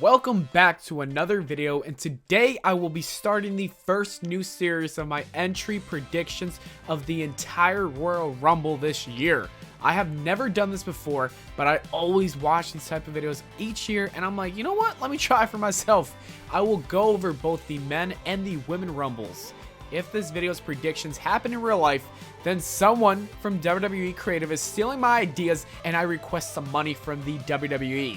Welcome back to another video, and today I will be starting the first new series of my entry predictions of the entire Royal Rumble this year. I have never done this before, but I always watch these type of videos each year, and I'm like, you know what, let me try for myself. I will go over both the men and the women Rumbles. If this video's predictions happen in real life, then someone from WWE Creative is stealing my ideas, and I request some money from the WWE.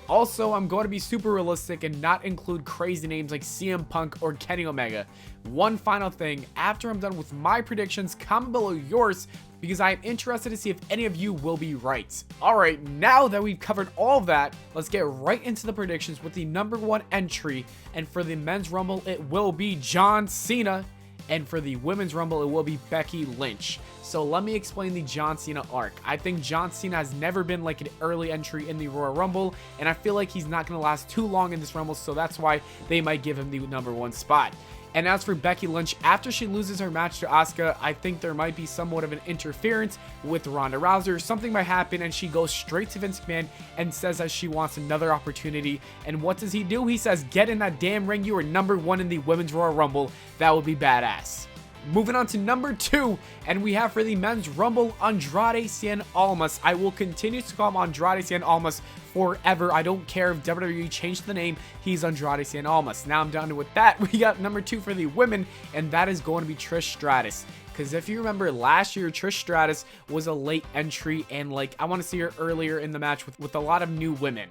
Also, I'm going to be super realistic and not include crazy names like CM Punk or Kenny Omega. One final thing, after I'm done with my predictions, comment below yours because I am interested to see if any of you will be right. Alright, now that we've covered all of that, let's get right into the predictions with the number one entry. And for the men's rumble, it will be John Cena. And for the women's rumble, it will be Becky Lynch. So let me explain the John Cena arc. I think John Cena has never been like an early entry in the Royal Rumble, and I feel like he's not going to last too long in this Rumble, so that's why they might give him the number one spot. And as for Becky Lynch, after she loses her match to Asuka, I think there might be somewhat of an interference with Ronda Rousey. Something might happen, and she goes straight to Vince McMahon and says that she wants another opportunity. And what does he do? He says, get in that damn ring. You are number one in the Women's Royal Rumble. That would be badass. Moving on to number two, and we have for the men's rumble, Andrade Cien Almas. I will continue to call him Andrade Cien Almas forever. I don't care if WWE changed the name. He's Andrade Cien Almas. Now I'm done with that. We got number two for the women, and that is going to be Trish Stratus. Because if you remember last year, Trish Stratus was a late entry, and like I want to see her earlier in the match with a lot of new women.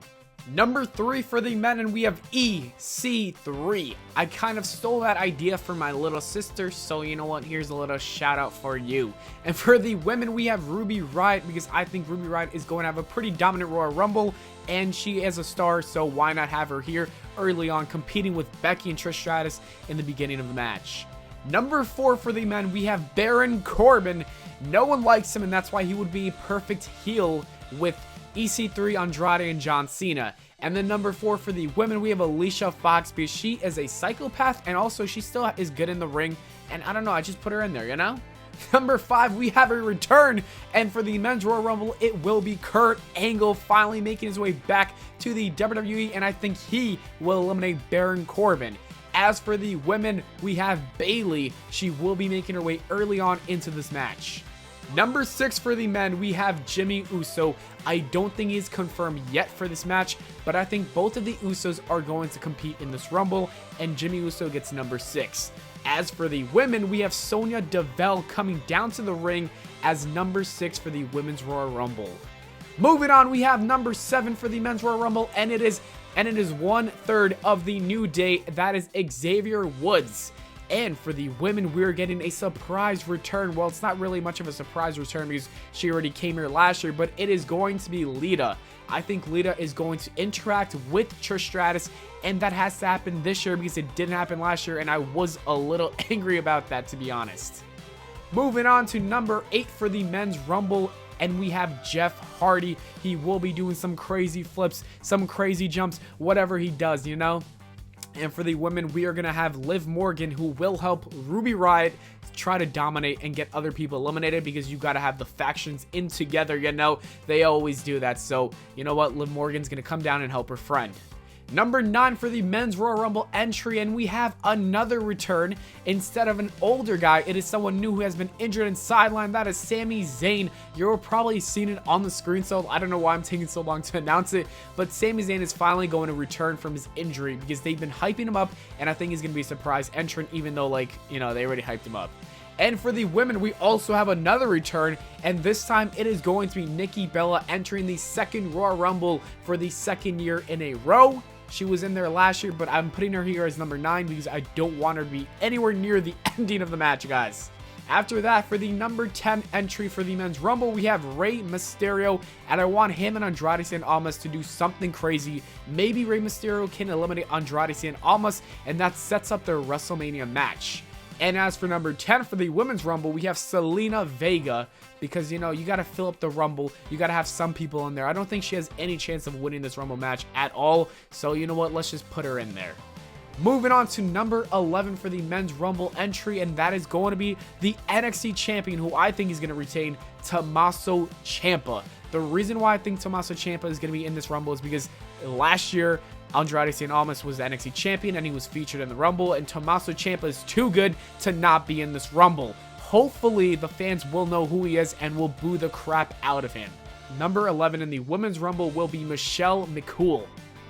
Number three for the men, and we have EC3. I kind of stole that idea from my little sister, so you know what, here's a little shout out for you. And for the women, we have Ruby Riott, because I think Ruby Riott is going to have a pretty dominant Royal Rumble, and she is a star, so why not have her here early on competing with Becky and Trish Stratus in the beginning of the match. Number four for the men, we have Baron Corbin. No one likes him, and that's why he would be a perfect heel with EC3, Andrade, and John Cena. And then number four for the women, we have Alicia Fox, because she is a psychopath, and also she still is good in the ring, and I don't know, I just put her in there, you know? Number five, we have a return, and for the men's Royal Rumble, it will be Kurt Angle finally making his way back to the WWE, and I think he will eliminate Baron Corbin. As for the women, we have Bayley. She will be making her way early on into this match. Number six for the men, we have Jimmy Uso. I don't think he's confirmed yet for this match, but I think both of the Usos are going to compete in this Rumble, and Jimmy Uso gets number six. As for the women, we have Sonya Deville coming down to the ring as number six for the Women's Royal Rumble. Moving on, we have number seven for the Men's Royal Rumble, and it is 1/3 of the New Day. That is Xavier Woods. And for the women, we're getting a surprise return. Well, it's not really much of a surprise return because she already came here last year, but it is going to be Lita. I think Lita is going to interact with Trish Stratus, and that has to happen this year because it didn't happen last year, and I was a little angry about that, to be honest. Moving on to number 8 for the Men's Rumble, and we have Jeff Hardy. He will be doing some crazy flips, some crazy jumps, whatever he does, you know? And for the women, we are going to have Liv Morgan, who will help Ruby Riott try to dominate and get other people eliminated, because you got to have the factions in together, you know? They always do that. So, you know what? Liv Morgan's going to come down and help her friend. Number 9 for the Men's Royal Rumble entry, and we have another return. Instead of an older guy, it is someone new who has been injured and sidelined. That is Sami Zayn. You're probably seen it on the screen, so I don't know why I'm taking so long to announce it, but Sami Zayn is finally going to return from his injury because they've been hyping him up, and I think he's going to be a surprise entrant, even though, like, you know, they already hyped him up. And for the women, we also have another return, and this time it is going to be Nikki Bella entering the second Royal Rumble for the second year in a row. She was in there last year, but I'm putting her here as number 9 because I don't want her to be anywhere near the ending of the match, guys. After that, for the number 10 entry for the Men's Rumble, we have Rey Mysterio, and I want him and Andrade Cien Almas to do something crazy. Maybe Rey Mysterio can eliminate Andrade Cien Almas, and that sets up their WrestleMania match. And as for number 10 for the Women's Rumble, we have Selena Vega, because, you know, you got to fill up the Rumble. You got to have some people in there. I don't think she has any chance of winning this Rumble match at all. So, you know what? Let's just put her in there. Moving on to number 11 for the Men's Rumble entry, and that is going to be the NXT Champion, who I think is going to retain, Tommaso Ciampa. The reason why I think Tommaso Ciampa is going to be in this Rumble is because last year, Andrade Cien Almas was the NXT champion and he was featured in the Rumble, and Tommaso Ciampa is too good to not be in this Rumble. Hopefully, the fans will know who he is and will boo the crap out of him. Number 11 in the Women's Rumble will be Michelle McCool.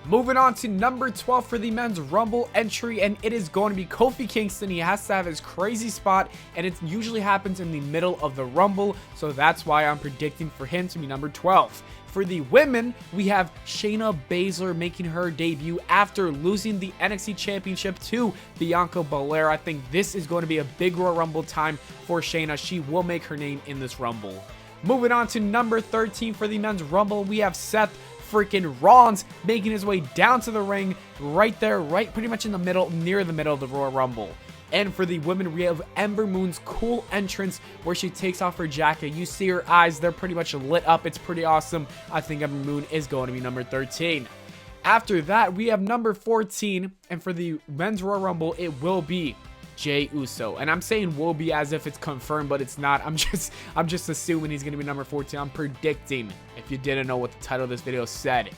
Moving on to number 12 for the Men's Rumble entry, and it is going to be Kofi Kingston. He has to have his crazy spot, and it usually happens in the middle of the Rumble, so that's why I'm predicting for him to be number 12. For the women, we have Shayna Baszler making her debut after losing the NXT Championship to Bianca Belair. I think this is going to be a big Royal Rumble time for Shayna. She will make her name in this Rumble. Moving on to number 13 for the Men's Rumble, we have Seth freaking Rollins making his way down to the ring right there, right pretty much in the middle, near the middle of the Royal Rumble. And for the women, we have Ember Moon's cool entrance where she takes off her jacket. You see her eyes, they're pretty much lit up. It's pretty awesome. I think Ember Moon is going to be number 13. After that, we have number 14, and for the Men's Royal Rumble, it will be Jey Uso. And I'm saying will be as if it's confirmed, but it's not. I'm just assuming he's going to be number 14. I'm predicting, if you didn't know what the title of this video said.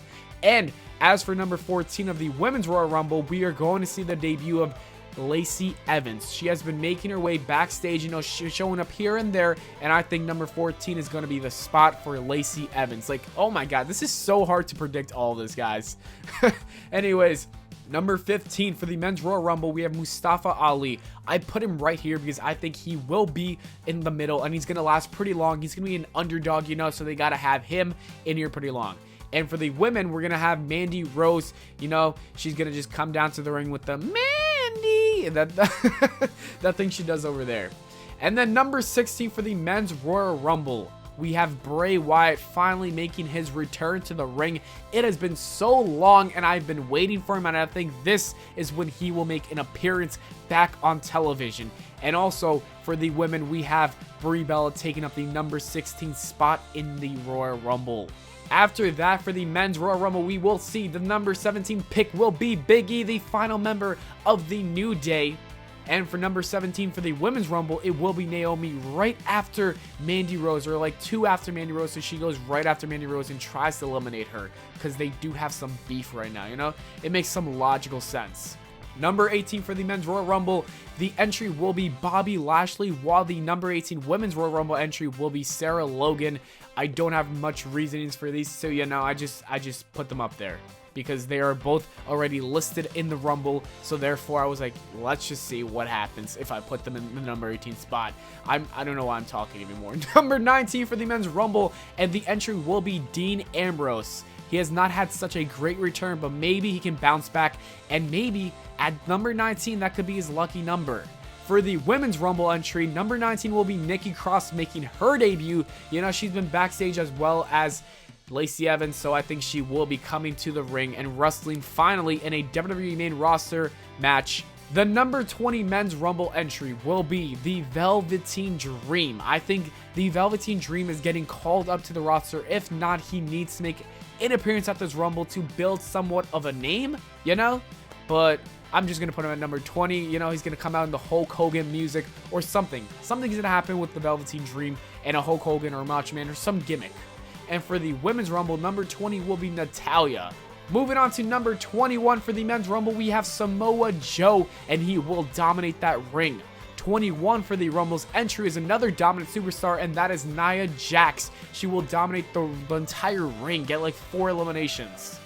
And as for number 14 of the Women's Royal Rumble, we are going to see the debut of Lacey Evans. She has been making her way backstage, showing up here and there, and I think number 14 is going to be the spot for Lacey Evans. Like, oh my god, this is so hard to predict all this, guys. Anyways, number 15 for the Men's Royal Rumble, we have Mustafa Ali. I put him right here because I think he will be in the middle, and he's going to last pretty long. He's going to be an underdog, so they got to have him in here pretty long. And for the women, we're going to have Mandy Rose. She's going to just come down to the ring with the Mandy, that thing she does over there. And then number 16 for the Men's Royal Rumble, we have Bray Wyatt finally making his return to the ring. It has been so long, and I've been waiting for him, and I think this is when he will make an appearance back on television. And also, for the women, we have Brie Bella taking up the number 16 spot in the Royal Rumble. After that, for the Men's Royal Rumble, we will see the number 17 pick will be Big E, the final member of the New Day. And for number 17 for the Women's Rumble, it will be Naomi right after Mandy Rose, or like 2 after Mandy Rose, so she goes right after Mandy Rose and tries to eliminate her, because they do have some beef right now, It makes some logical sense. Number 18 for the Men's Royal Rumble, the entry will be Bobby Lashley, while the number 18 Women's Royal Rumble entry will be Sarah Logan. I don't have much reasonings for these, so I just put them up there because they are both already listed in the Rumble, so therefore I was like, let's just see what happens if I put them in the number 18 spot. I don't know why I'm talking anymore. Number 19 for the Men's Rumble, and the entry will be Dean Ambrose. He has not had such a great return, but maybe he can bounce back, and maybe at number 19, that could be his lucky number. For the Women's Rumble entry, number 19 will be Nikki Cross making her debut. She's been backstage as well as Lacey Evans, so I think she will be coming to the ring and wrestling finally in a WWE main roster match. The number 20 Men's Rumble entry will be the Velveteen Dream. I think the Velveteen Dream is getting called up to the roster. If not, he needs to make an appearance at this Rumble to build somewhat of a name, But I'm just going to put him at number 20. He's going to come out in the Hulk Hogan music or something. Something's going to happen with the Velveteen Dream and a Hulk Hogan or Macho Man or some gimmick. And for the Women's Rumble, number 20 will be Natalya. Moving on to number 21 for the Men's Rumble, we have Samoa Joe, and he will dominate that ring. 21 for the Rumble's entry is another dominant superstar, and that is Nia Jax. She will dominate the entire ring, get like 4 eliminations.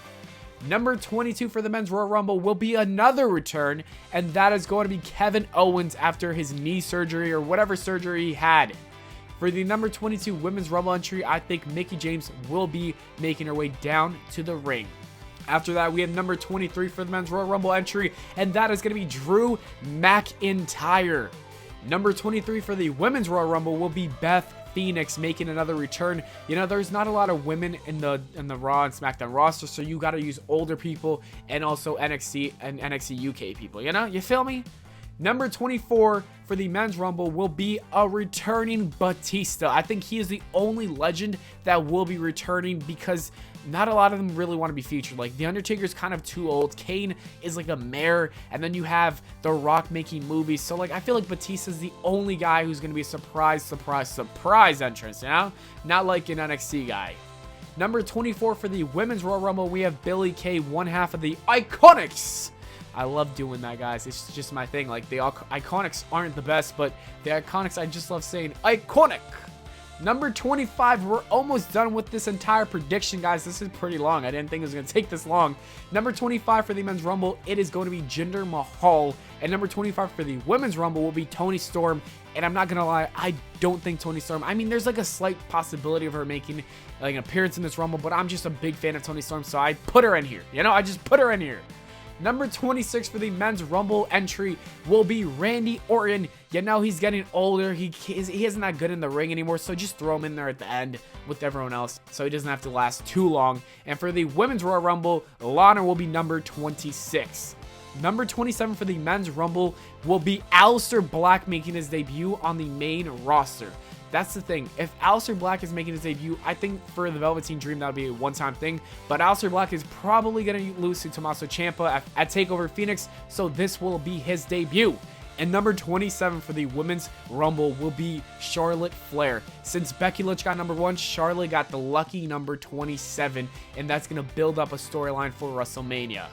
Number 22 for the Men's Royal Rumble will be another return, and that is going to be Kevin Owens after his knee surgery or whatever surgery he had. For the number 22 Women's Rumble entry, I think Mickie James will be making her way down to the ring. After that, we have number 23 for the Men's Royal Rumble entry, and that is going to be Drew McIntyre. Number 23 for the Women's Royal Rumble will be Beth Phoenix making another return. There's not a lot of women in the Raw and SmackDown roster, so you got to use older people and also NXT and NXT UK people, You feel me? Number 24 for the Men's Rumble will be a returning Batista. I think he is the only legend that will be returning because not a lot of them really want to be featured. Like, The Undertaker's kind of too old. Kane is like a mayor. And then you have The Rock making movies. So, I feel like Batista's the only guy who's going to be a surprise entrance, Not like an NXT guy. Number 24 for the Women's Royal Rumble, we have Billie Kay, one half of the Iconics. I love doing that, guys. It's just my thing. Like, the Iconics aren't the best, but the Iconics, I just love saying iconic. Number 25, we're almost done with this entire prediction, guys. This is pretty long. I didn't think it was going to take this long. Number 25 for the Men's Rumble, it is going to be Jinder Mahal. And number 25 for the Women's Rumble will be Toni Storm. And I'm not going to lie, I don't think Toni Storm, I mean, there's like a slight possibility of her making like an appearance in this Rumble, but I'm just a big fan of Toni Storm, so I put her in here. You know, I just put her in here. Number 26 for the Men's Rumble entry will be Randy Orton. You know, he's getting older. He isn't that good in the ring anymore, so just throw him in there at the end with everyone else so he doesn't have to last too long. And for the Women's Royal Rumble, Pllana will be number 26. Number 27 for the Men's Rumble will be Aleister Black making his debut on the main roster. That's the thing. If Aleister Black is making his debut, I think for the Velveteen Dream, that would be a one-time thing. But Aleister Black is probably going to lose to Tommaso Ciampa at TakeOver Phoenix, so this will be his debut. And number 27 for the Women's Rumble will be Charlotte Flair. Since Becky Lynch got number 1, Charlotte got the lucky number 27, and that's going to build up a storyline for WrestleMania.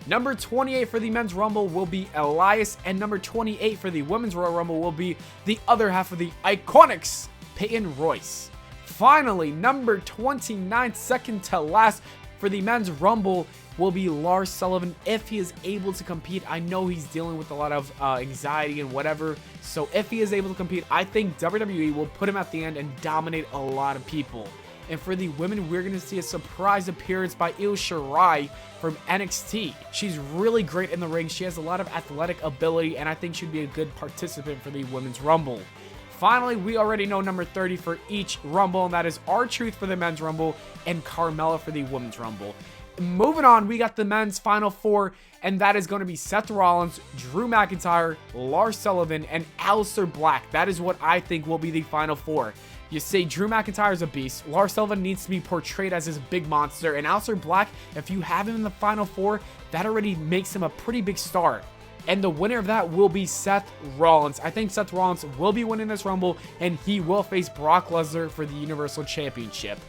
Number 28 for the Men's Rumble will be Elias, and number 28 for the Women's Royal Rumble will be the other half of the Iconics, Peyton Royce. Finally, number 29, second to last for the Men's Rumble will be Lars Sullivan if he is able to compete. I know he's dealing with a lot of anxiety and whatever, so if he is able to compete, I think WWE will put him at the end and dominate a lot of people. And for the women, we're going to see a surprise appearance by Io Shirai from NXT. She's really great in the ring. She has a lot of athletic ability, and I think she'd be a good participant for the Women's Rumble. Finally, we already know number 30 for each Rumble, and that is R-Truth for the Men's Rumble and Carmella for the Women's Rumble. Moving on, we got the men's Final Four, and that is going to be Seth Rollins, Drew McIntyre, Lars Sullivan, and Aleister Black. That is what I think will be the Final Four. You say Drew McIntyre is a beast, Lars Sullivan needs to be portrayed as this big monster, and Aleister Black, if you have him in the Final Four, that already makes him a pretty big star. And the winner of that will be Seth Rollins. I think Seth Rollins will be winning this Rumble, and he will face Brock Lesnar for the Universal Championship.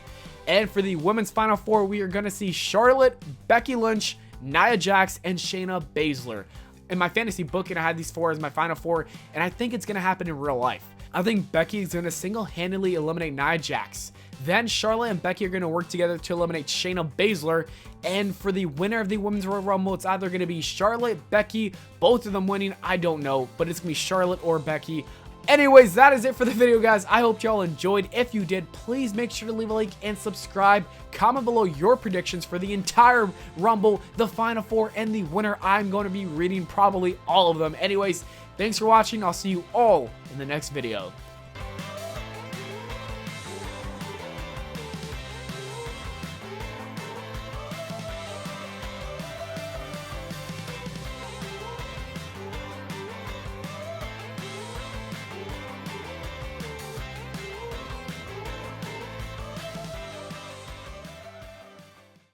And for the Women's Final Four, we are going to see Charlotte, Becky Lynch, Nia Jax, and Shayna Baszler. In my fantasy booking, I had these four as my Final Four, and I think it's going to happen in real life. I think Becky is going to single-handedly eliminate Nia Jax. Then Charlotte and Becky are going to work together to eliminate Shayna Baszler. And for the winner of the Women's Royal Rumble, it's either going to be Charlotte, Becky, both of them winning. I don't know, but it's going to be Charlotte or Becky. Anyways, that is it for the video, guys. I hope y'all enjoyed. If you did, please make sure to leave a like and subscribe. Comment below your predictions for the entire Rumble, the Final Four, and the winner. I'm going to be reading probably all of them. Anyways, thanks for watching. I'll see you all in the next video.